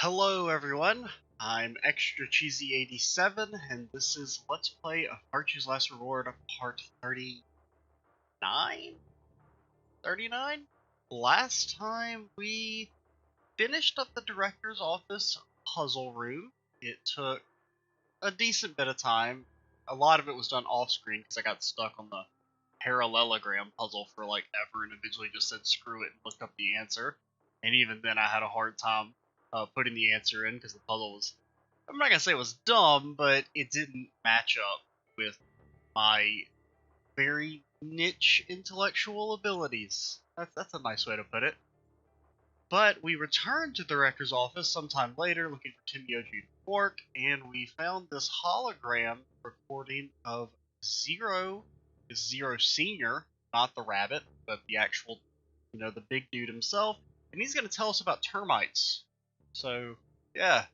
Hello everyone, I'm Extra Cheesy 87 and this is Let's Play of Archie's Last Reward part 39? 39? Last time we finished up the director's office puzzle room. It took a decent bit of time. A lot of it was done off screen because I got stuck on the parallelogram puzzle for like ever and eventually just said screw it and looked up the answer. And even then I had a hard time putting the answer in because the puzzle was, I'm not going to say it was dumb, but it didn't match up with my very niche intellectual abilities. That's a nice way to put it. But we returned to the director's office sometime later looking for Tenmyouji and Clover, and we found this hologram recording of Zero Senior, not the rabbit, but the actual, the big dude himself, and he's going to tell us about termites. So, yeah.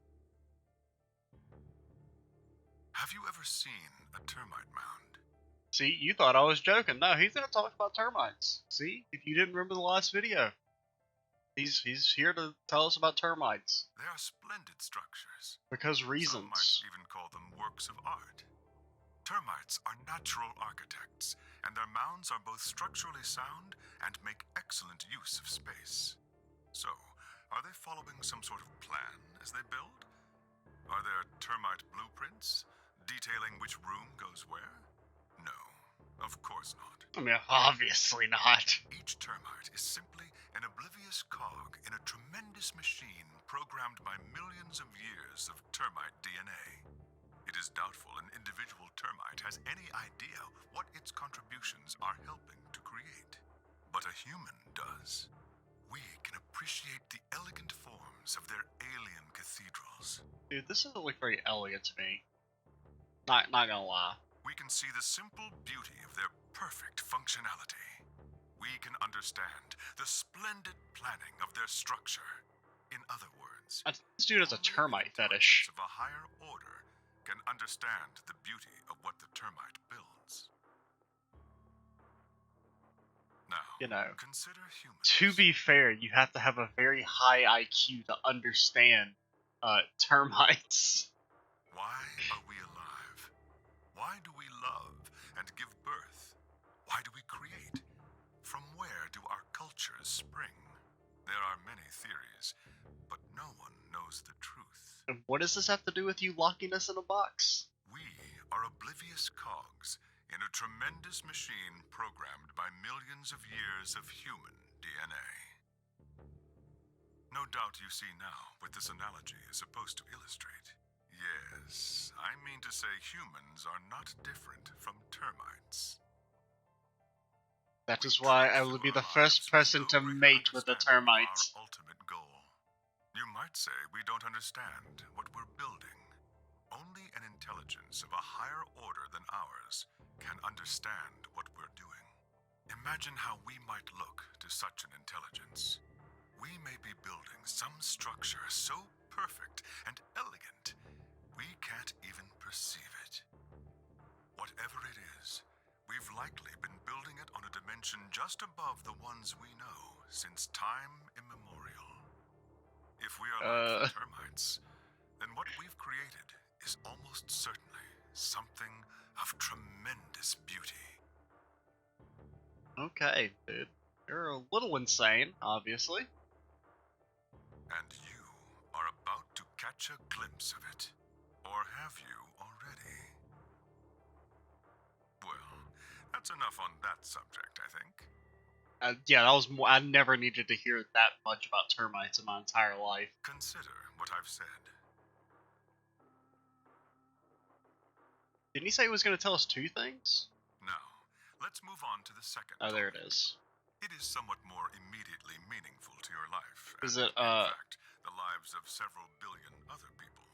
Have you ever seen a termite mound? See, you thought I was joking. No, he's going to talk about termites. See, if you didn't remember the last video. He's here to tell us about termites. They are splendid structures. Because reasons. Some might even call them works of art. Termites are natural architects, and their mounds are both structurally sound and make excellent use of space. So, are they following some sort of plan as they build? Are there termite blueprints detailing which room goes where? No, of course not. I mean, obviously not. Each termite is simply an oblivious cog in a tremendous machine programmed by millions of years of termite DNA. It is doubtful an individual termite has any idea what its contributions are helping to create. But a human does. We can appreciate the elegant forms of their alien cathedrals. Dude, this doesn't look very elegant to me. Not gonna lie. We can see the simple beauty of their perfect functionality. We can understand the splendid planning of their structure. In other words, this dude has a termite fetish. Of a higher order can understand the beauty of what the termite builds. Now, consider humans. To be fair, you have to have a very high IQ to understand termites. Why are we alive? Why do we love and give birth? Why do we create? From where do our cultures spring? There are many theories, but no one knows the truth. And what does this have to do with you locking us in a box? We are oblivious cogs in a tremendous machine programmed by millions of years of human DNA. No doubt you see now what this analogy is supposed to illustrate. Yes, I mean to say humans are not different from termites. That is why I will be the first person to mate with the termites. Our ultimate goal. You might say we don't understand what we're building. Only an intelligence of a higher order than ours can understand what we're doing. Imagine how we might look to such an intelligence. We may be building some structure so perfect and elegant, we can't even perceive it. Whatever it is, we've likely been building it on a dimension just above the ones we know since time immemorial. If we are like the termites, then what we've created is almost certainly something of tremendous beauty. Okay, dude. You're a little insane, obviously. And you are about to catch a glimpse of it. Or have you already? Well, that's enough on that subject, I think. Yeah, that was more. I never needed to hear that much about termites in my entire life. Consider what I've said. Didn't he say he was going to tell us two things? Now, let's move on to the second. Oh, there it is. It is somewhat more immediately meaningful to your life. Is it, in fact, the lives of several billion other people.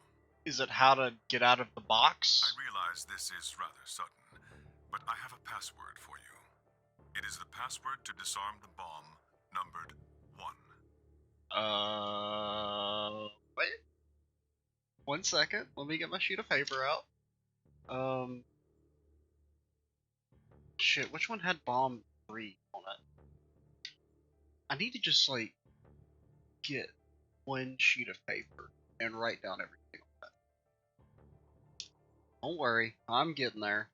Is it how to get out of the box? I realize this is rather sudden, but I have a password for you. It is the password to disarm the bomb, numbered 1. Wait. 1 second. Let me get my sheet of paper out. Shit, which one had bomb 3 on it? I need to just, like, get one sheet of paper. and write down everything on that. Don't worry, I'm getting there.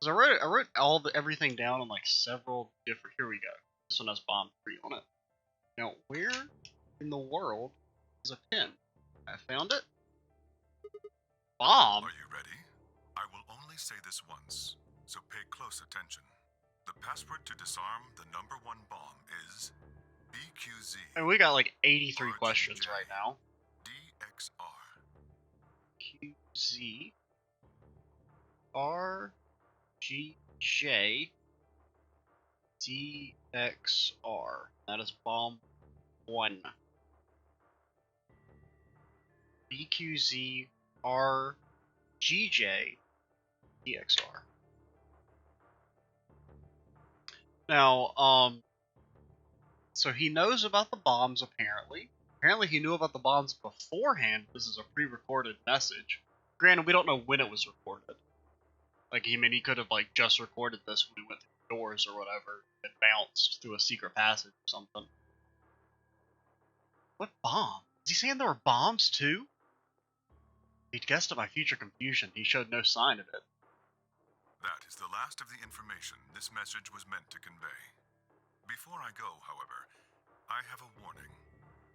Cause I wrote everything down on like several different. Here we go. This one has bomb 3 on it. Now, where in the world is a pin? I found it. Bomb. Are you ready? I will only say this once, so pay close attention. The password to disarm the number 1 bomb is BQZ. And we got like 83 questions right now. DXR. QZ RGJ DXR. That is bomb 1. BQZ RGJ DXR. Now, so he knows about the bombs apparently. Apparently he knew about the bombs beforehand. This is a pre-recorded message. Granted, we don't know when it was recorded. Like, I mean, he could have, like, just recorded this when we went through the doors or whatever, and bounced through a secret passage or something. What bomb? Is he saying there were bombs, too? He'd guessed at my future confusion. He showed no sign of it. That is the last of the information this message was meant to convey. Before I go, however, I have a warning.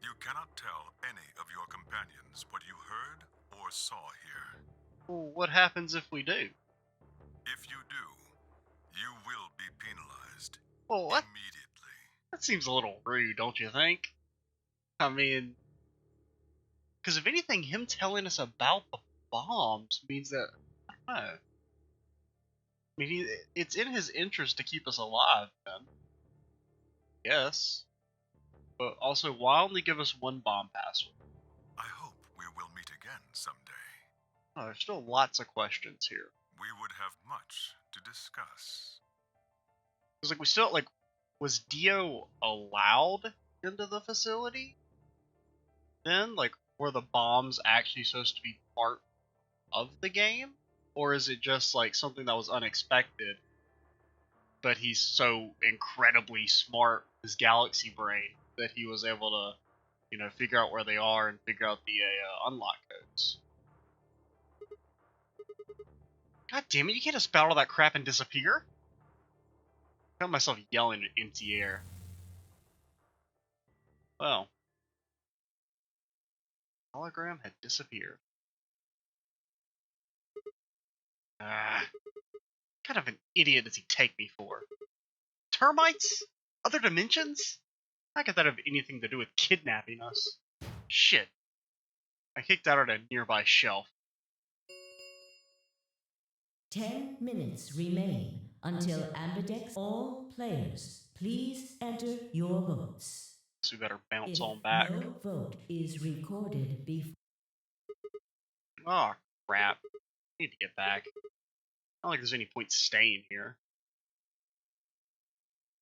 You cannot tell any of your companions what you heard or saw here. Well, what happens if we do? If you do, you will be penalized. Well, what? Immediately. That seems a little rude, don't you think? I mean, because if anything, him telling us about the bombs means that, I don't know. I mean, it's in his interest to keep us alive, then. Yes. But also, why only give us 1 bomb password? I hope we will meet again someday. Oh, there's still lots of questions here. We would have much to discuss. Because, like, we still, like, was Dio allowed into the facility? Then, like, were the bombs actually supposed to be part of the game? Or is it just, like, something that was unexpected, but he's so incredibly smart, his galaxy brain, that he was able to, you know, figure out where they are and figure out the unlock codes? God damn it, you can't just spout all that crap and disappear? I found myself yelling in empty air. Well. Hologram had disappeared. What kind of an idiot does he take me for? Termites? Other dimensions? How could that have anything to do with kidnapping us? Shit. I kicked out at a nearby shelf. 10 minutes remain until ambidex. All players, please enter your votes. So we better bounce If on back. no vote is recorded before. Oh, crap. I need to get back. I don't think there's any point staying here.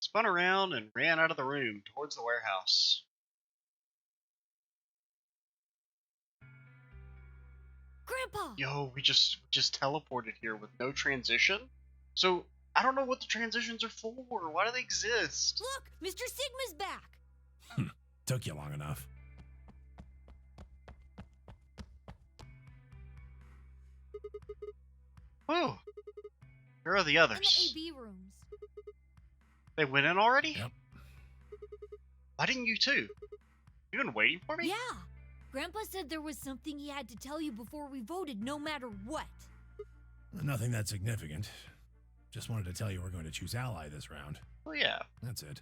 Spun around and ran out of the room towards the warehouse. Grandpa! Yo, we just teleported here with no transition? So, I don't know what the transitions are for. Why do they exist? Look! Mr. Sigma's back! Took you long enough. Whew. Where are the In the others? AB rooms. They went in already? Yep. Why didn't you too? You been waiting for me? Yeah! Grandpa said there was something he had to tell you before we voted, no matter what. Nothing that significant. Just wanted to tell you we're going to choose ally this round. Oh yeah. That's it.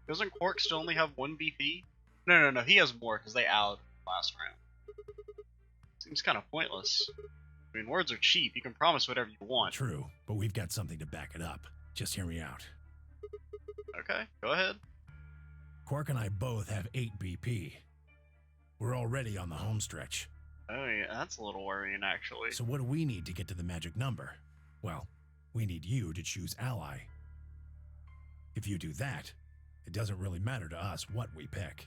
Doesn't Quark still only have 1 BP? No, he has more because they outed last round. Seems kind of pointless. I mean, words are cheap. You can promise whatever you want. True, but we've got something to back it up. Just hear me out. Okay, go ahead. Quark and I both have 8 BP. We're already on the home stretch. Oh yeah, that's a little worrying actually. So what do we need to get to the magic number? Well, we need you to choose ally. If you do that, it doesn't really matter to us what we pick.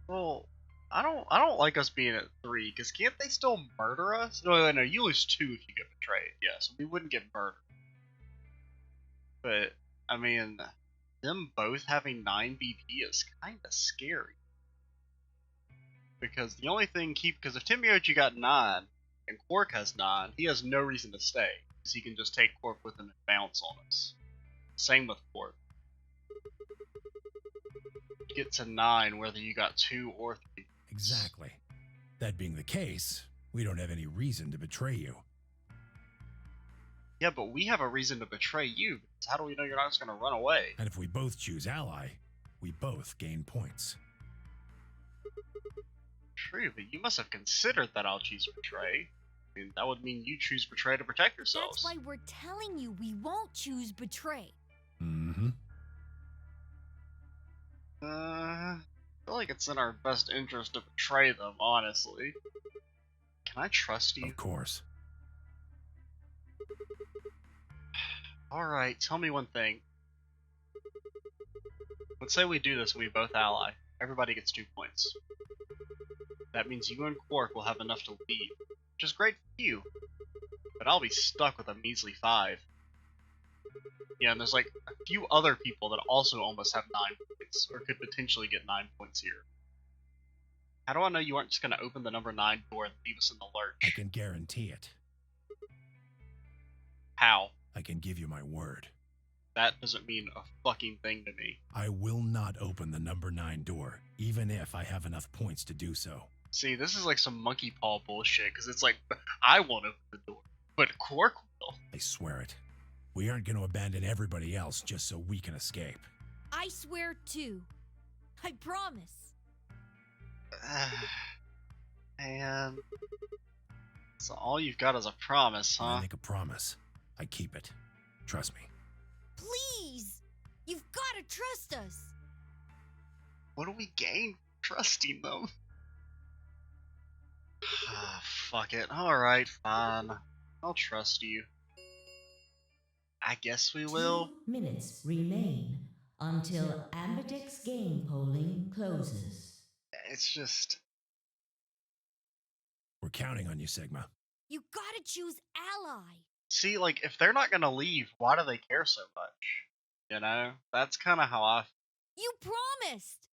Well, I don't like us being at 3, because can't they still murder us? No, you lose 2 if you get betrayed. Yes, we wouldn't get murdered. But, I mean, them both having 9 BP is kind of scary. Because the only thing because if Tenmyouji got 9 and Quark has 9, he has no reason to stay. Because he can just take Quark with him and bounce on us. Same with Quark. You get to 9 whether you got 2 or 3. Exactly. That being the case, we don't have any reason to betray you. Yeah, but we have a reason to betray you, because how do we know you're not just going to run away? And if we both choose ally, we both gain points. True, but you must have considered that I'll choose betray. I mean, that would mean you choose betray to protect yourselves. That's why we're telling you we won't choose betray. Mm-hmm. I feel like it's in our best interest to betray them, honestly. Can I trust you? Of course. Alright, tell me one thing. Let's say we do this and we both ally. Everybody gets 2 points. That means you and Quark will have enough to leave, which is great for you. But I'll be stuck with a measly 5. Yeah, and there's like a few other people that also almost have 9 points, or could potentially get 9 points here. How do I know you aren't just going to open the number 9 door and leave us in the lurch? I can guarantee it. How? I can give you my word. That doesn't mean a fucking thing to me. I will not open the number 9 door, even if I have enough points to do so. See, this is like some monkey paw bullshit, because it's like, I won't open the door, but Quark will. I swear it. We aren't going to abandon everybody else just so we can escape. I swear too. I promise. Man. So all you've got is a promise, When I huh? make a promise, I keep it. Trust me. Please! You've gotta trust us! What do we gain from trusting them? Ah, fuck it. Alright, fine. I'll trust you. I guess we will. 2 minutes remain until Ambidex game polling closes. It's just... We're counting on you, Sigma. You gotta choose ally! See, like, if they're not gonna leave, why do they care so much? You know? That's kind of how I... You promised!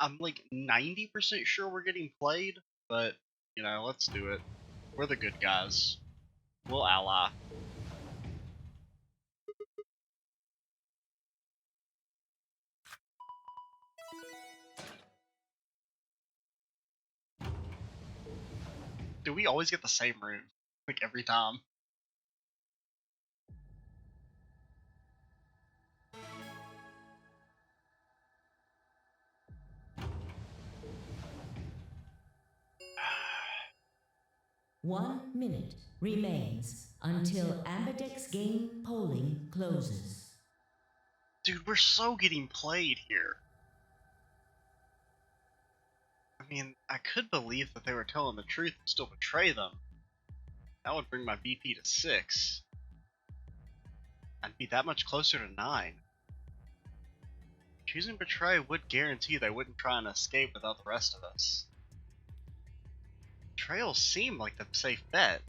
I'm like 90% sure we're getting played, but, you know, let's do it. We're the good guys. We'll ally. Do we always get the same room? Like, every time? One minute remains until Ambidex game polling closes. Dude, we're so getting played here. I mean, I could believe that they were telling the truth and still betray them. That would bring my BP to 6. I'd be that much closer to 9. Choosing betray would guarantee they wouldn't try and escape without the rest of us. Betrayal seemed like the safe bet,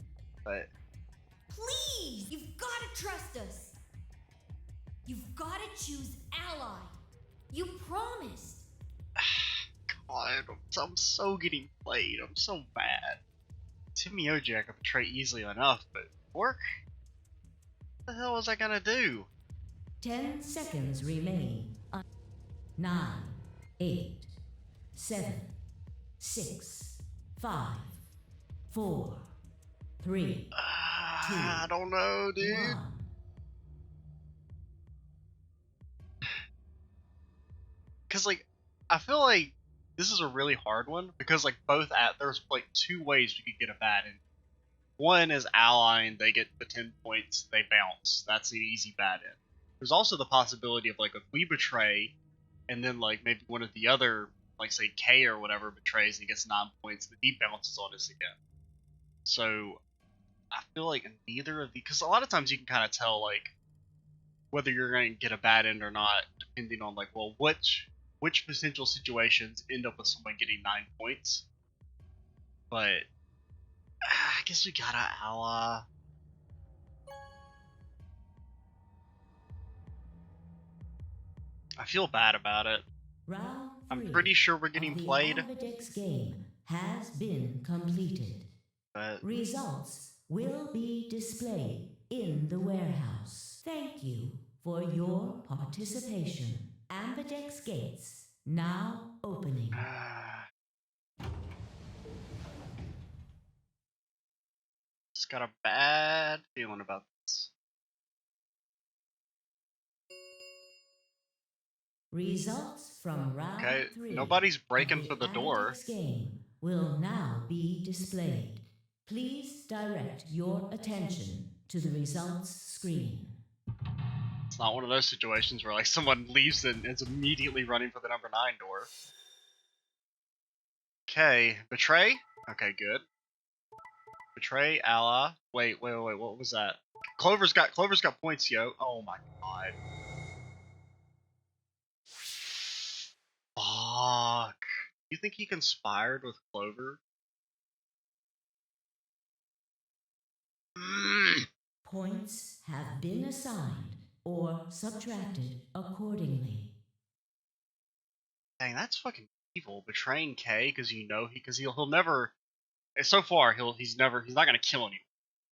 but... Please! You've gotta trust us! You've gotta choose ally! You promised! God, I'm so getting played. I'm so bad. Tenmyouji I could betray easily enough, but Quark? What the hell was I gonna do? 10 seconds remain. 9, 8, 7, 6, 5, 4, 3, I don't know, dude. 1. Because, like, I feel like this is a really hard one because, like, there's like 2 ways you could get a bad in. One is allying, they get the 10 points, they bounce. That's the easy bad in. There's also the possibility of, like, if we betray, and then, like, maybe one of the other, like, say K or whatever betrays and he gets 9 points, then he bounces on us again. So, I feel like neither of these, because a lot of times you can kind of tell, like, whether you're going to get a bad end or not, depending on, like, well, which potential situations end up with someone getting 9 points. But I guess we gotta ally. I feel bad about it. Round 3 I'm pretty sure we're getting of the played, Ambidex game has been completed. but Results will be displayed in the warehouse. Thank you for your participation. Ambidex gates now opening. just got a bad feeling about this. Results from round Okay, 3 nobody's breaking of for the the door. Ambidex game will now be displayed. Please direct your attention to the results screen. It's not one of those situations where like someone leaves and is immediately running for the number 9 door. Okay, betray. Okay, good. Betray, ally. Wait. What was that? Clover's got points, yo. Oh my god. Fuck. You think he conspired with Clover? Points have been assigned or subtracted accordingly. Dang, that's fucking evil. Betraying K because he'll never. So far, he's not gonna kill anyone.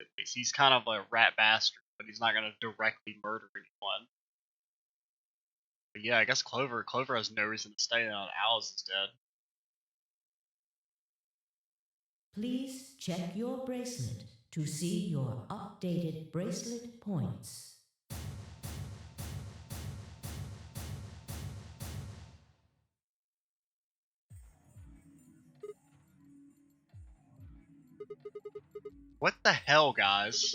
At least he's kind of a rat bastard, but he's not gonna directly murder anyone. But yeah, I guess Clover has no reason to stay now that Alice is dead. Please check your bracelet to see your updated bracelet points. What the hell, guys?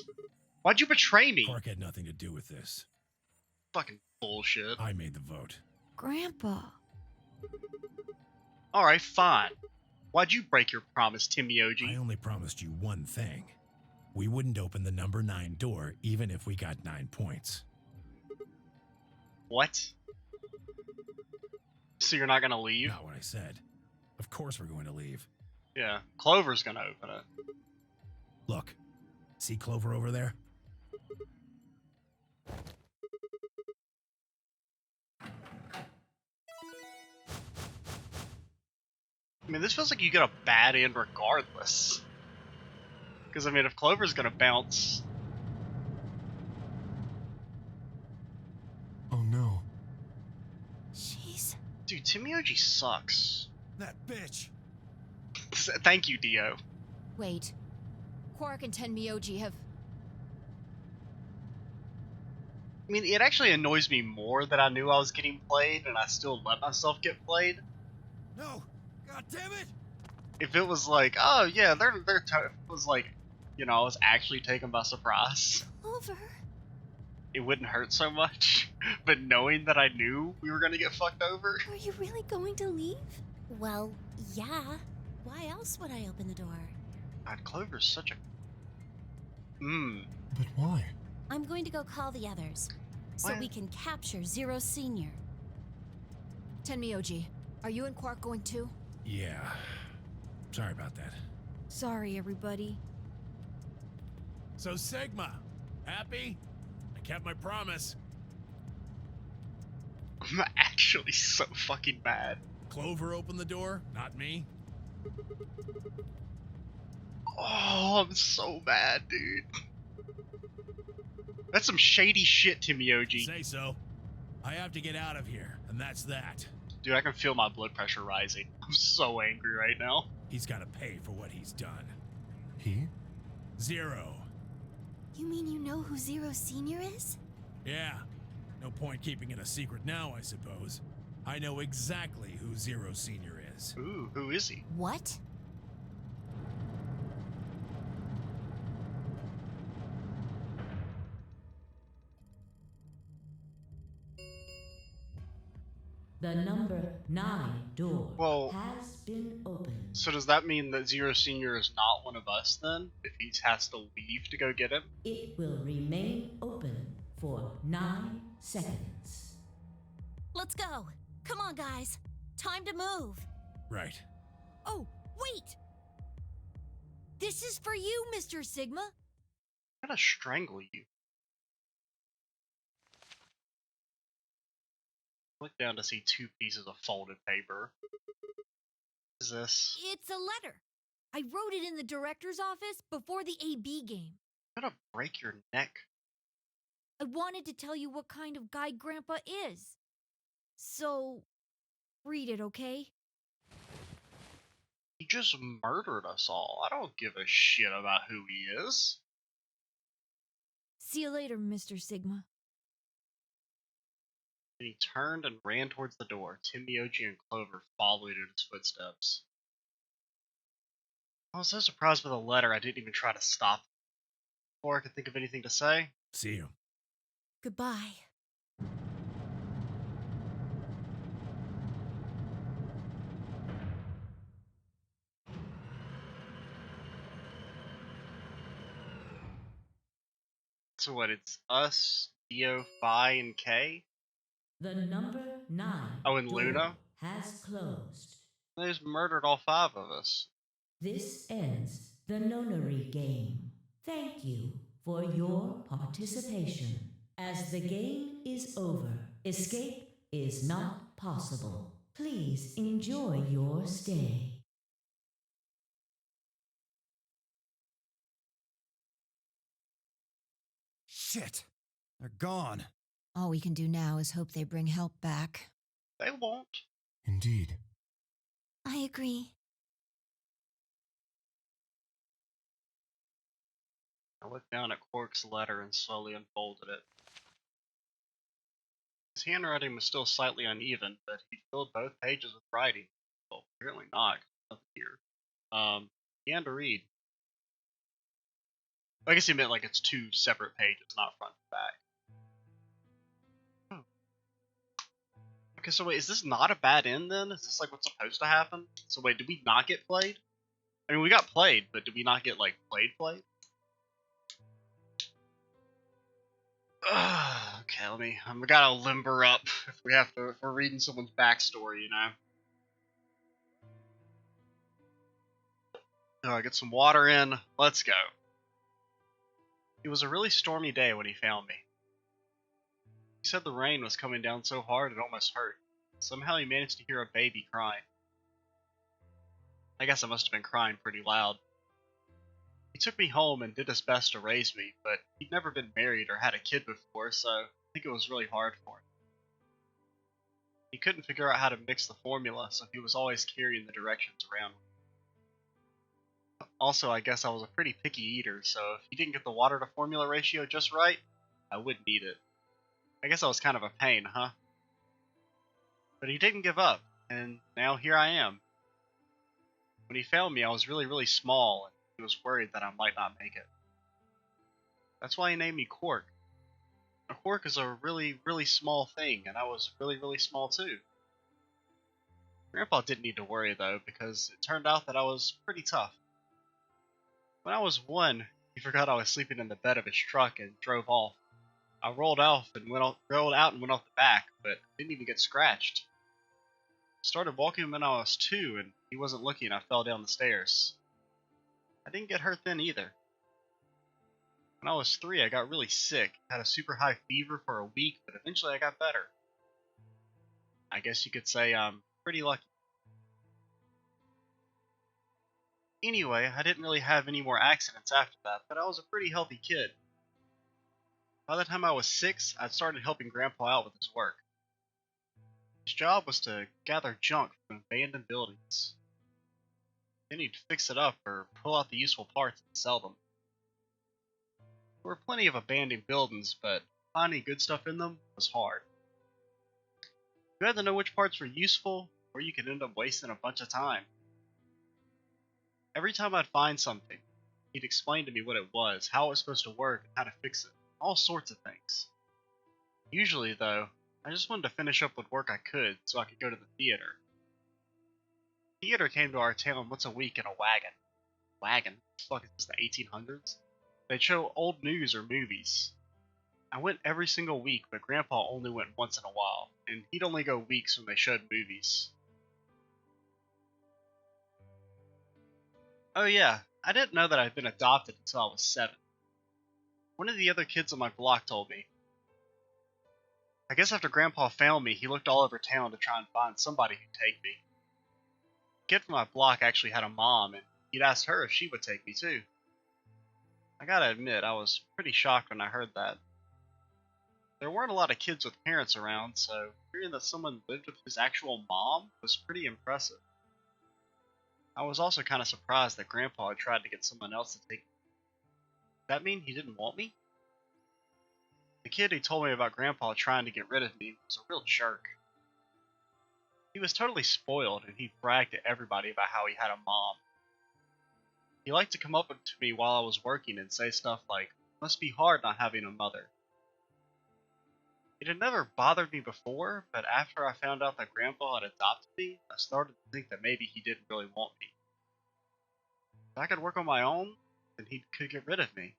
Why'd you betray me? Quark had nothing to do with this. Fucking bullshit. I made the vote. Grandpa. Alright, fine. Why'd you break your promise, I Tenmyouji? only promised you one thing. We wouldn't open the number 9 door even if we got 9 points. What? So you're not gonna leave? Not what I said. Of course we're going to leave. Yeah, Clover's gonna open it. Look, see Clover over there? I mean, this feels like you get a bad end regardless. Because, I mean, if Clover's gonna bounce... Oh no. Jeez. Dude, Tenmyouji sucks. That bitch! Thank you, Dio. Wait. Quark and Tenmyouji have... I mean, it actually annoys me more that I knew I was getting played and I still let myself get played. No! God damn it! If it was like, oh yeah, if it was like, you know, I was actually taken by surprise, Clover. it wouldn't hurt so much. But knowing that I knew we were gonna get fucked over, Are you really going to leave? Well, yeah. Why else would I open the door? God, Clover's such a... But why? I'm going to go call the others, so What? we can capture Zero Senior. Tenmyouji, are you and Quark going too? Yeah. Sorry about that. Sorry, everybody. So Sigma, happy? I kept my promise. I'm actually so fucking bad. Clover opened the door, not me. Oh, I'm so bad, dude. That's some shady shit, Tenmyouji. Say so. I have to get out of here, and that's that. Dude, I can feel my blood pressure rising. I'm so angry right now. He's got to pay for what he's done. He? Zero. You mean you know who Zero Senior is? Yeah. No point keeping it a secret now, I suppose. I know exactly who Zero Senior is. Ooh, who is he? What? The number 9 door Well- has been opened. So does that mean that Zero Senior is not one of us then? If he has to leave to go get him? It will remain open for 9 seconds. Let's go. Come on, guys. Time to move. Right. Oh, wait! This is for you, Mr. Sigma. I'm gonna strangle you. Look down to see 2 pieces of folded paper. What is this? It's a letter. I wrote it in the director's office before the AB game. I'm gonna break your neck. I wanted to tell you what kind of guy Grandpa is. So, read it, okay? He just murdered us all. I don't give a shit about who he is. See you later, Mr. Sigma. And he turned and ran towards the door. Tenmyouji and Clover followed in his footsteps. I was so surprised by the letter I didn't even try to stop him. Before I could think of anything to say. See you. Goodbye. So what, it's us, Theo, Phi, and K? The number 9 Oh, and door Luna? has closed. They just murdered all 5 of us. This ends the nonary game. Thank you for your participation. As the game is over, escape is not possible. Please enjoy your stay. Shit! They're gone. All we can do now is hope they bring help back. They won't. Indeed. I agree. I looked down at Quark's letter and slowly unfolded it. His handwriting was still slightly uneven, but he filled both pages with writing. Well, apparently not. Nothing here. He had to read. I guess he meant like it's 2 separate pages, not front and back. Okay, so wait, is this not a bad end then? Is this like what's supposed to happen? So wait, did we not get played? I mean, we got played, but did we not get like played? Okay, we gotta limber up if we're reading someone's backstory, you know? Get some water in, let's go. It was a really stormy day when he found me. He said the rain was coming down so hard it almost hurt. Somehow he managed to hear a baby crying. I guess I must have been crying pretty loud. He took me home and did his best to raise me, but he'd never been married or had a kid before, so I think it was really hard for him. He couldn't figure out how to mix the formula, so he was always carrying the directions around. Also, I guess I was a pretty picky eater, so if he didn't get the water to formula ratio just right, I wouldn't eat it. I guess I was kind of a pain, huh? But he didn't give up, and now here I am. When he found me, I was really, really small, and he was worried that I might not make it. That's why he named me Quark. A quark is a really, really small thing, and I was really, really small too. Grandpa didn't need to worry though, because it turned out that I was pretty tough. When I was 1, he forgot I was sleeping in the bed of his truck and drove off. I rolled out and went off the back, but didn't even get scratched. Started walking when I was 2, and he wasn't looking. I fell down the stairs. I didn't get hurt then either. When I was 3, I got really sick, had a super high fever for a week, but eventually I got better. I guess you could say I'm pretty lucky. Anyway, I didn't really have any more accidents after that, but I was a pretty healthy kid. By the time I was 6, I'd started helping Grandpa out with his work. His job was to gather junk from abandoned buildings. Then he'd fix it up or pull out the useful parts and sell them. There were plenty of abandoned buildings, but finding good stuff in them was hard. You had to know which parts were useful, or you could end up wasting a bunch of time. Every time I'd find something, he'd explain to me what it was, how it was supposed to work, and how to fix it. All sorts of things. Usually, though, I just wanted to finish up what work I could so I could go to the theater. Theater came to our town once a week in a wagon. Wagon? What the fuck is this, the 1800s? They'd show old news or movies. I went every single week, but Grandpa only went once in a while, and he'd only go weeks when they showed movies. Oh yeah, I didn't know that I'd been adopted until I was 7. One of the other kids on my block told me. I guess after Grandpa found me, he looked all over town to try and find somebody who'd take me. A kid from my block actually had a mom, and he'd asked her if she would take me too. I gotta admit, I was pretty shocked when I heard that. There weren't a lot of kids with parents around, so hearing that someone lived with his actual mom was pretty impressive. I was also kind of surprised that Grandpa had tried to get someone else to take me. Did that mean he didn't want me? The kid who told me about Grandpa trying to get rid of me was a real jerk. He was totally spoiled, and he bragged to everybody about how he had a mom. He liked to come up to me while I was working and say stuff like, "Must be hard not having a mother." It had never bothered me before, but after I found out that Grandpa had adopted me, I started to think that maybe he didn't really want me. If I could work on my own, then he could get rid of me.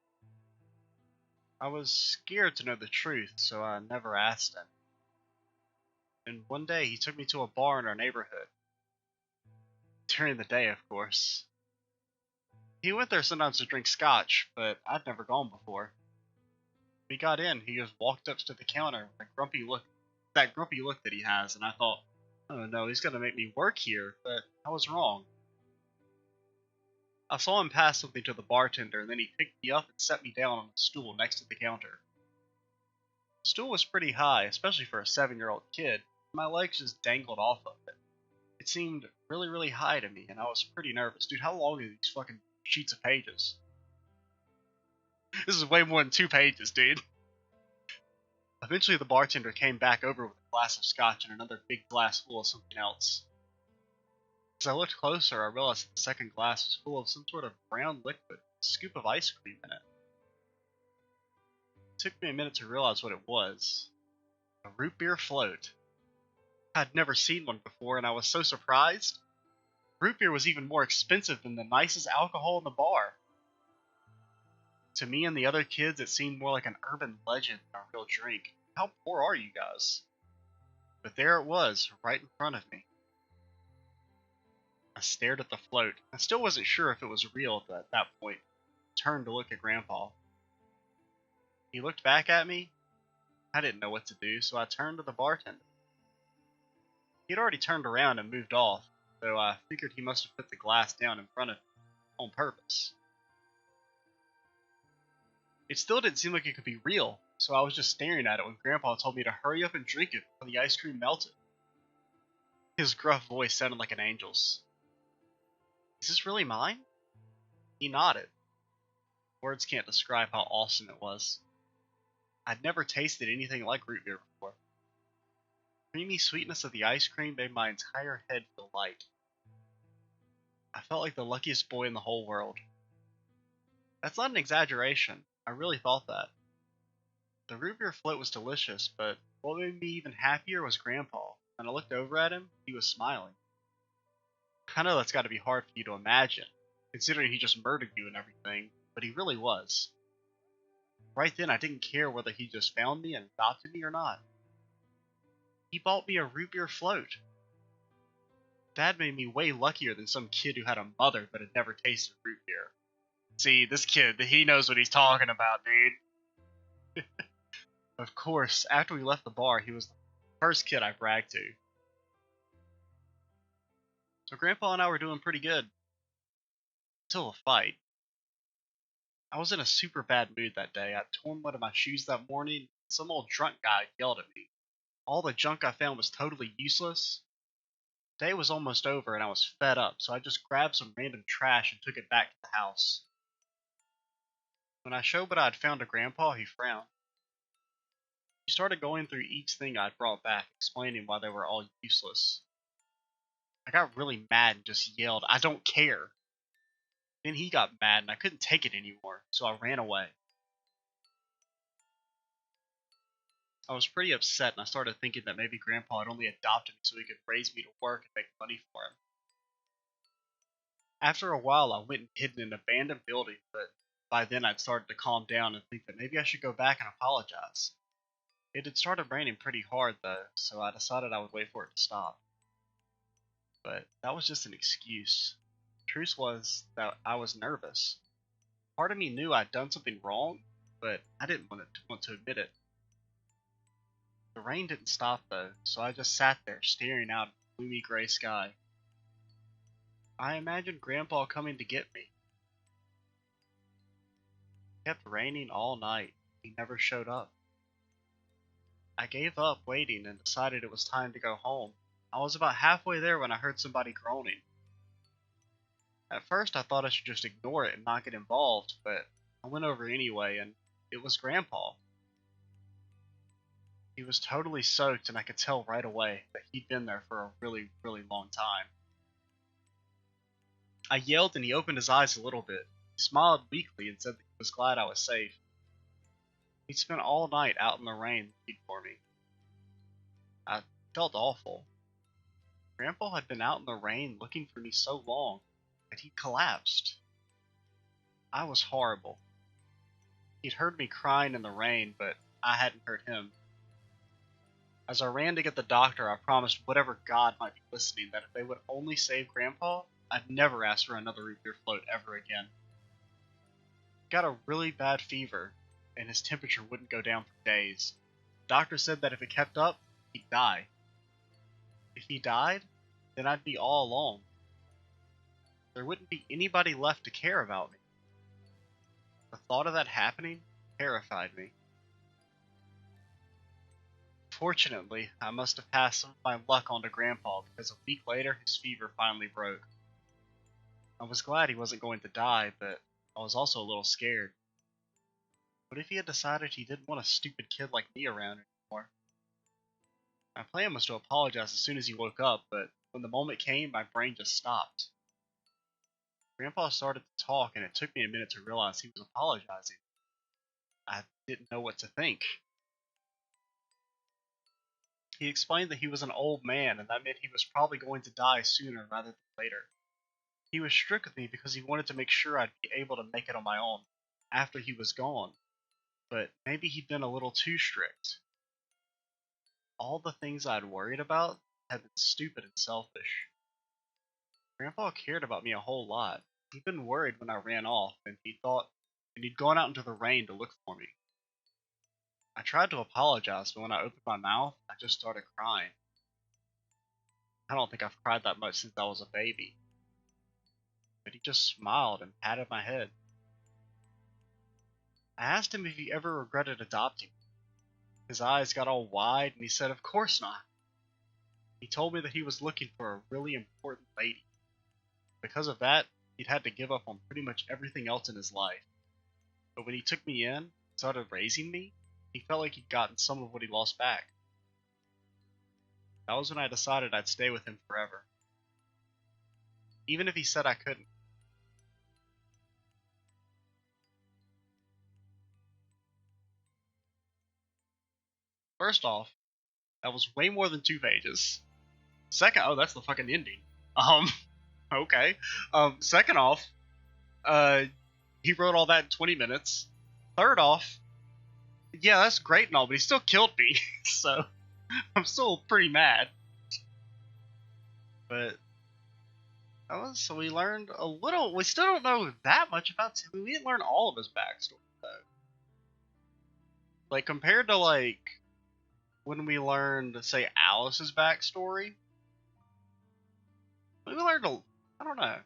I was scared to know the truth, so I never asked him. And one day he took me to a bar in our neighborhood. During the day, of course. He went there sometimes to drink scotch, but I'd never gone before. We got in, he just walked up to the counter with a grumpy look, that grumpy look that he has, and I thought, oh no, he's gonna make me work here, but I was wrong. I saw him pass something to the bartender, and then he picked me up and set me down on a stool next to the counter. The stool was pretty high, especially for a 7-year-old kid. My legs just dangled off of it. It seemed really, really high to me, and I was pretty nervous. Dude, how long are these fucking sheets of pages? This is way more than 2 pages, dude. Eventually the bartender came back over with a glass of scotch and another big glass full of something else. As I looked closer, I realized that the second glass was full of some sort of brown liquid with a scoop of ice cream in it. It took me a minute to realize what it was. A root beer float. I'd never seen one before, and I was so surprised. Root beer was even more expensive than the nicest alcohol in the bar. To me and the other kids, it seemed more like an urban legend than a real drink. How poor are you guys? But there it was, right in front of me. I stared at the float. I still wasn't sure if it was real at that point. I turned to look at Grandpa. He looked back at me. I didn't know what to do, so I turned to the bartender. He'd already turned around and moved off, so I figured he must have put the glass down in front of me on purpose. It still didn't seem like it could be real, so I was just staring at it when Grandpa told me to hurry up and drink it before the ice cream melted. His gruff voice sounded like an angel's. Is this really mine? He nodded. Words can't describe how awesome it was. I'd never tasted anything like root beer before. The creamy sweetness of the ice cream made my entire head feel light. I felt like the luckiest boy in the whole world. That's not an exaggeration. I really thought that. The root beer float was delicious, but what made me even happier was Grandpa. When I looked over at him, he was smiling. I know that's gotta be hard for you to imagine, considering he just murdered you and everything, but he really was. Right then, I didn't care whether he just found me and adopted me or not. He bought me a root beer float. Dad made me way luckier than some kid who had a mother but had never tasted root beer. See, this kid, he knows what he's talking about, dude. Of course, after we left the bar, he was the first kid I bragged to. So Grandpa and I were doing pretty good. Until a fight. I was in a super bad mood that day. I'd torn one of my shoes that morning. Some old drunk guy yelled at me. All the junk I found was totally useless. The day was almost over and I was fed up, so I just grabbed some random trash and took it back to the house. When I showed what I had found to Grandpa, he frowned. He started going through each thing I'd brought back, explaining why they were all useless. I got really mad and just yelled, "I don't care!" Then he got mad and I couldn't take it anymore, so I ran away. I was pretty upset and I started thinking that maybe Grandpa had only adopted me so he could raise me to work and make money for him. After a while, I went and hid in an abandoned building, but by then I'd started to calm down and think that maybe I should go back and apologize. It had started raining pretty hard though, so I decided I would wait for it to stop. But that was just an excuse. The truth was that I was nervous. Part of me knew I'd done something wrong, but I didn't want to admit it. The rain didn't stop though, so I just sat there staring out at the gloomy gray sky. I imagined Grandpa coming to get me. It kept raining all night. He never showed up. I gave up waiting and decided it was time to go home. I was about halfway there when I heard somebody groaning. At first I thought I should just ignore it and not get involved, but I went over anyway, and it was Grandpa. He was totally soaked, and I could tell right away that he'd been there for a really, really long time. I yelled and he opened his eyes a little bit. He smiled weakly and said that he was glad I was safe. He'd spent all night out in the rain looking for me. I felt awful. Grandpa had been out in the rain looking for me so long that he collapsed. I was horrible. He'd heard me crying in the rain, but I hadn't heard him. As I ran to get the doctor, I promised whatever god might be listening that if they would only save Grandpa, I'd never ask for another root beer float ever again. He got a really bad fever, and his temperature wouldn't go down for days. The doctor said that if it kept up, he'd die. If he died, then I'd be all alone. There wouldn't be anybody left to care about me. The thought of that happening terrified me. Fortunately, I must have passed some of my luck on to Grandpa because a week later his fever finally broke. I was glad he wasn't going to die, but I was also a little scared. What if he had decided he didn't want a stupid kid like me around anymore? My plan was to apologize as soon as he woke up, but when the moment came, my brain just stopped. Grandpa started to talk, and it took me a minute to realize he was apologizing. I didn't know what to think. He explained that he was an old man, and that meant he was probably going to die sooner rather than later. He was strict with me because he wanted to make sure I'd be able to make it on my own after he was gone, but maybe he'd been a little too strict. All the things I'd worried about had been stupid and selfish. Grandpa cared about me a whole lot. He'd been worried when I ran off, and he'd gone out into the rain to look for me. I tried to apologize, but when I opened my mouth, I just started crying. I don't think I've cried that much since I was a baby. But he just smiled and patted my head. I asked him if he ever regretted adopting me. His eyes got all wide, and he said, "Of course not." He told me that he was looking for a really important lady. Because of that, he'd had to give up on pretty much everything else in his life. But when he took me in, started raising me, he felt like he'd gotten some of what he lost back. That was when I decided I'd stay with him forever. Even if he said I couldn't. First off, that was way more than 2 pages. Second, oh, that's the fucking ending. Okay. Second off, he wrote all that in 20 minutes. Third off, yeah, that's great and all, but he still killed me, so I'm still pretty mad. But so we learned a little. We still don't know that much about Timmy. We didn't learn all of his backstory though. Like compared to like when we learned, say, Alice's backstory, we learned I don't know.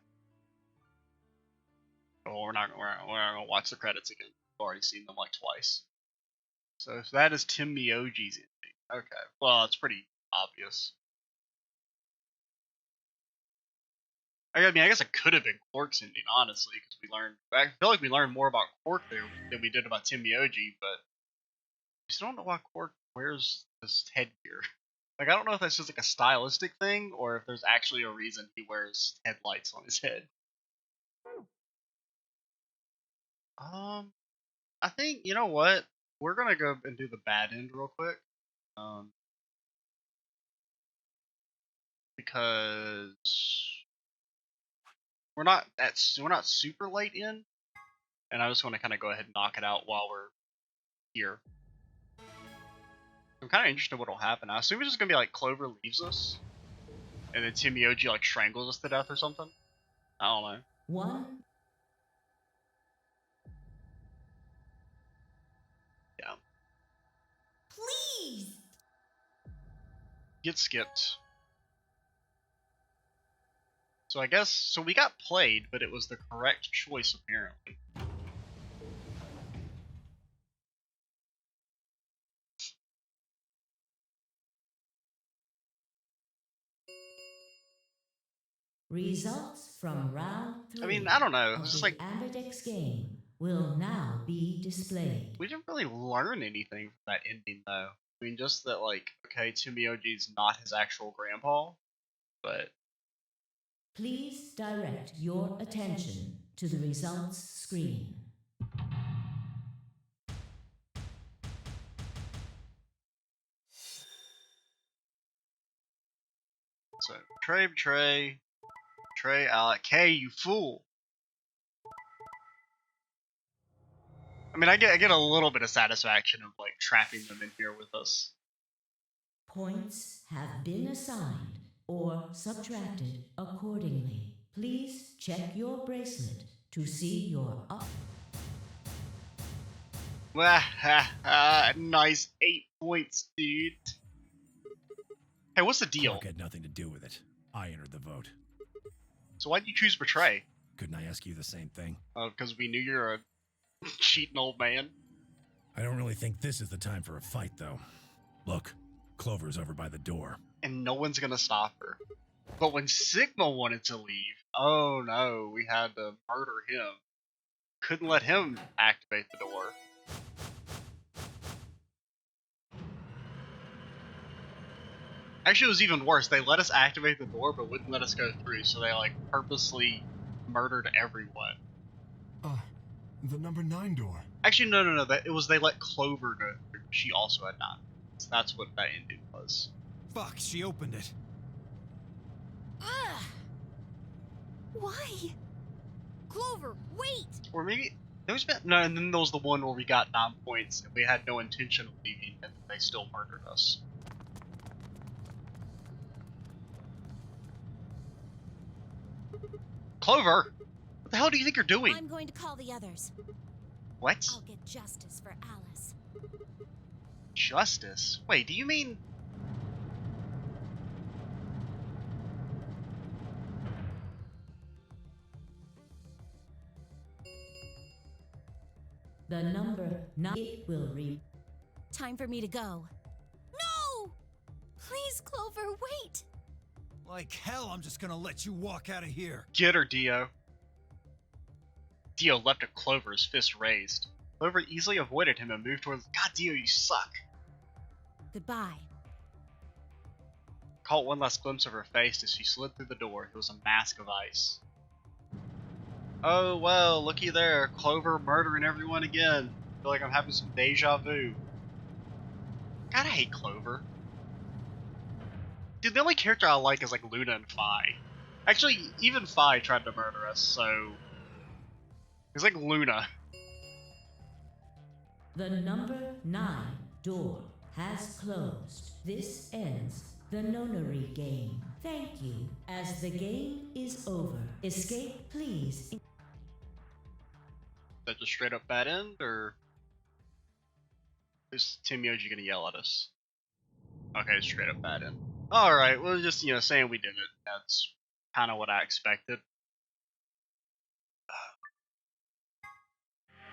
Oh, we're not gonna watch the credits again. We've already seen them like twice. So if that is Tenmyouji's ending, okay. Well, it's pretty obvious. I mean, I guess it could have been Quark's ending, honestly, because I feel like we learned more about Quark there than we did about Tenmyouji, but we still don't know why Quark wears this headgear. Like, I don't know if that's just like a stylistic thing, or if there's actually a reason he wears headlights on his head. I think, you know what? We're gonna go and do the bad end real quick. Because we're not super late in, and I just want to kind of go ahead and knock it out while we're here. I'm kind of interested in what'll happen. I assume it's just gonna be like Clover leaves us, and then Tenmyouji like strangles us to death or something. I don't know. One. Yeah. Please! get skipped. So I guess, so we got played, but it was the correct choice apparently. Results from round 3 I mean, I don't know. of It's just the like, Ambidex game will now be displayed. we didn't really learn anything from that ending though. I mean, just that like, okay, Tenmyouji's not his actual grandpa, but Please direct your attention to the results screen. so betray, Alec. Hey, you fool! I mean, I get a little bit of satisfaction of like trapping them in here with us. Points have been assigned or subtracted accordingly. Please check your bracelet to see your up. Nice 8 points, dude. Hey, what's the deal? Clark had nothing to do with it. I entered the vote. So why'd you choose betray? Couldn't I ask you the same thing? Because we knew you're a cheating old man. I don't really think this is the time for a fight, though. Look, Clover's over by the door. And no one's gonna stop her. But when Sigma wanted to leave, oh no, we had to murder him. Couldn't let him activate the door. Actually, it was even worse. They let us activate the door, but wouldn't let us go through, so they, like, purposely murdered everyone. The number 9 door. Actually, no. It was they let Clover go through. She also had not. So that's what that ending was. Fuck, she opened it. Ugh. Why? Clover, wait! Or maybe... No, and then there was the one where we got 9 points, and we had no intention of leaving, and they still murdered us. Clover! What the hell do you think you're doing? I'm going to call the others. What? I'll get justice for Alice. Justice? Wait, do you mean... The number 9 it will read. Time for me to go. No! Please, Clover, wait! Like hell, I'm just gonna let you walk out of here. Get her, Dio. Dio leapt at Clover, his fist raised. Clover easily avoided him and moved towards... God, Dio, you suck! Goodbye. Caught one last glimpse of her face as she slid through the door. It was a mask of ice. Oh, well, looky there. Clover murdering everyone again. I feel like I'm having some deja vu. God, I hate Clover. Dude, the only character I like is like Luna and Fi. Actually, even Fi tried to murder us, so... It's like Luna. The number 9 door has closed. This ends the nonary game. Thank you. As the game is over, escape please. That just straight up bad end, or is Tenmyouji gonna yell at us? Okay, straight up bad end. Alright, well, just, saying we did it. That's kind of what I expected.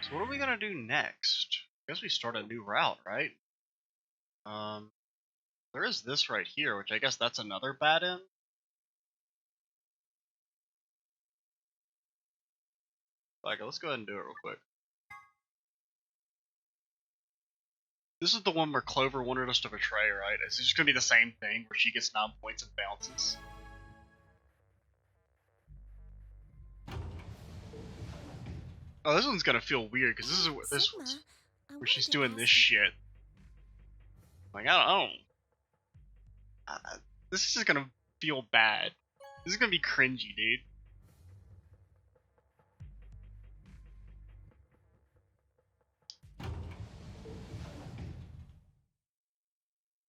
So what are we gonna do next? I guess we start a new route, right? There is this right here, which I guess that's another bad end. Okay, let's go ahead and do it real quick. This is the one where Clover wanted us to betray, right? It's just gonna be the same thing, where she gets 9 points and bounces. Oh, this one's gonna feel weird, because this is Sigma, where she's doing this shit. Like, I don't know. This is gonna feel bad. This is gonna be cringy, dude.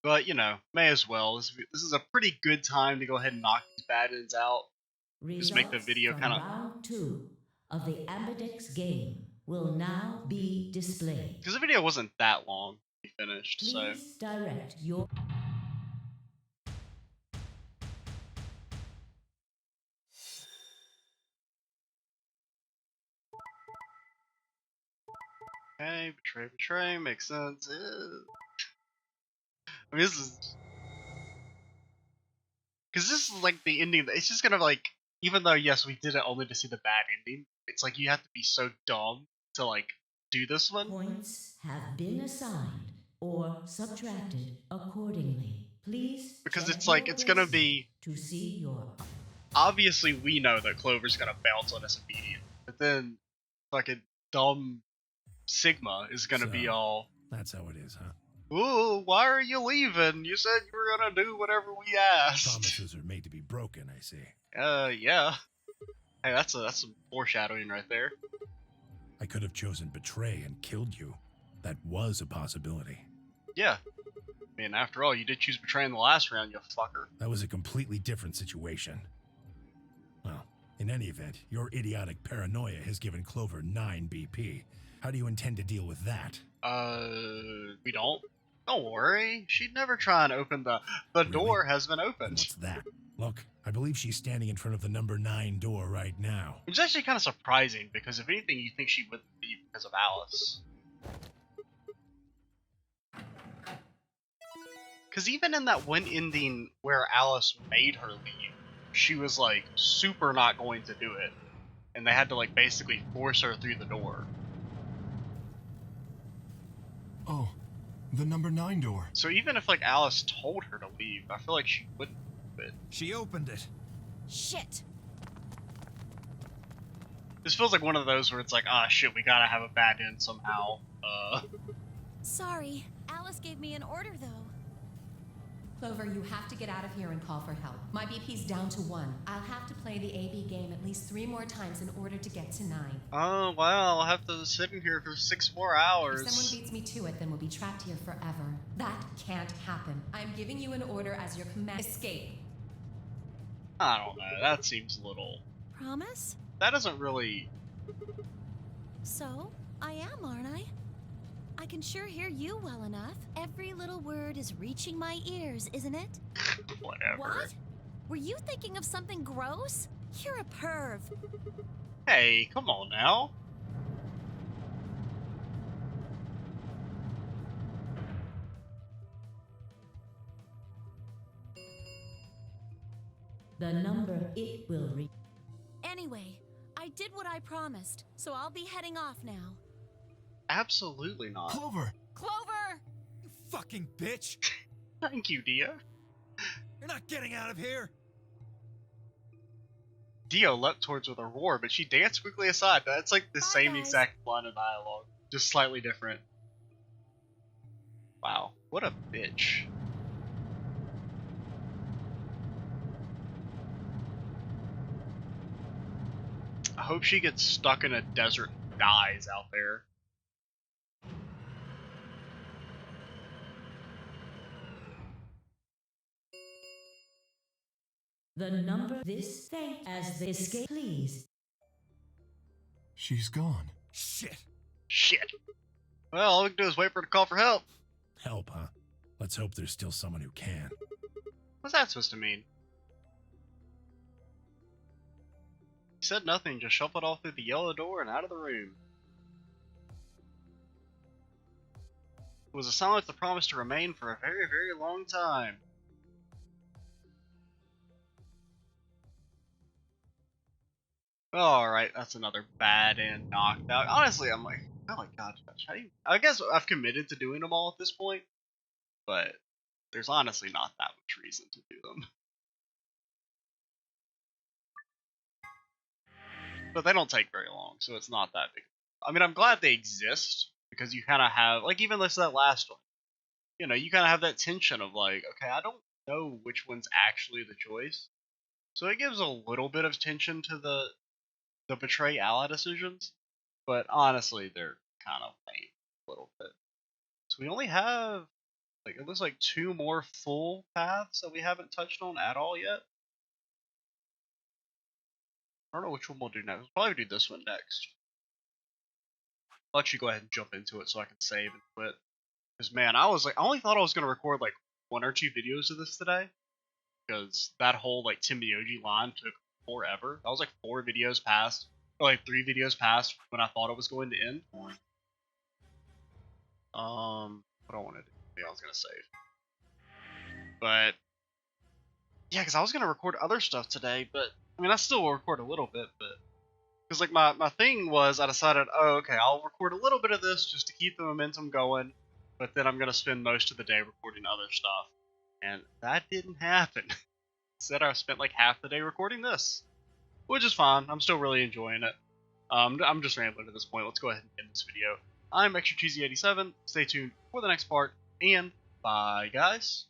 But, may as well. This is a pretty good time to go ahead and knock these bad ends out. Just make the video Results kind from of... round 2 of the Ambidex game will now be displayed. Because the video wasn't that long to be finished, so... Please direct your... Okay, betray, makes sense. I mean, this is because this is like the ending. It's just gonna like, even though yes, we did it only to see the bad ending. It's like you have to be so dumb to like do this one. Points have been assigned or subtracted accordingly. Please Because check it's your like it's gonna bracelet be to see your obviously we know that Clover's gonna bounce on us immediately, but then fucking dumb Sigma is gonna be So, all, that's how it is, huh? "Ooh, why are you leaving? You said you were gonna do whatever we asked." Promises are made to be broken, I see. Yeah. Hey, that's some foreshadowing right there. I could have chosen betray and killed you. That was a possibility. Yeah. I mean, after all, you did choose betray in the last round, you fucker. That was a completely different situation. Well, in any event, your idiotic paranoia has given Clover 9 BP. How do you intend to deal with that? We don't. Don't worry. She'd never try and open the Really? door has been And opened. what's that? Look, I believe she's standing in front of the number 9 door right now. Which is actually kind of surprising because if anything, you think she would leave because of Alice. Because even in that one ending where Alice made her leave, she was like super not going to do it, and they had to like basically force her through the door. Oh, the number 9 door. So even if like Alice told her to leave, I feel like she wouldn't do it. She opened it. Shit. This feels like one of those where it's like, ah, shit, we gotta have a bad end somehow. Sorry. Alice gave me an order, though. Clover, you have to get out of here and call for help. My BP's down to 1. I'll have to play the AB game at least 3 more times in order to get to 9. Oh, well, I'll have to sit in here for 6 more If hours. someone beats me to it, then we'll be trapped here forever. That can't happen. I'm giving you an order as your command. Escape. I don't know, that seems a little... Promise? That doesn't really... So, I am, aren't I? I can sure hear you well enough. Every little word is reaching my ears, isn't it? Whatever. What? Were you thinking of something gross? You're a perv. Hey, come on now. the number it will reach. Anyway, I did what I promised, so I'll be heading off now. Absolutely not. Clover! Clover! You fucking bitch! Thank you, Dio. You're not getting out of here! Dio leapt towards with a roar, but she danced quickly aside. That's like the Bye, same guys. exact line of dialogue, just slightly different. Wow, what a bitch. I hope she gets stuck in a desert and dies out there. The number this thank as the escape, please. She's gone. Shit! Shit. Well, all we can do is wait for her to call for help. Help, huh? Let's hope there's still someone who can. What's that supposed to mean? He said nothing, just shuffled off through the yellow door and out of the room. It was a silence that promised to remain for a very, very long time. Alright, that's another bad end knocked out. Honestly, I'm like, oh my god, how do you... I guess I've committed to doing them all at this point, but there's honestly not that much reason to do them. But they don't take very long, so it's not that big. I mean, I'm glad they exist, because you kind of have, like, even this that last one, you know, you kind of have that tension of like, okay, I don't know which one's actually the choice. So it gives a little bit of tension to the betray ally decisions, but honestly, they're kind of lame a little bit. So we only have, like, it looks like 2 more full paths that we haven't touched on at all yet. I don't know which one we'll do next. We'll probably do this one next. I'll let you go ahead and jump into it so I can save and quit. Because, man, I only thought I was going to record, like, 1 or 2 videos of this today. Because that whole, like, Tenmyouji line took forever. That was, like, 4 videos past, or, like, 3 videos past when I thought it was going to end. What do I want to do? Yeah, I was gonna save. But yeah, because I was gonna record other stuff today, but I mean, I still will record a little bit, but because like my thing was, I decided, oh, okay, I'll record a little bit of this just to keep the momentum going, but then I'm gonna spend most of the day recording other stuff, and that didn't happen. Instead, I spent like half the day recording this, which is fine. I'm still really enjoying it. I'm just rambling at this point. Let's go ahead and end this video. I'm Extra Cheesy 87. Stay tuned for the next part, and bye, guys.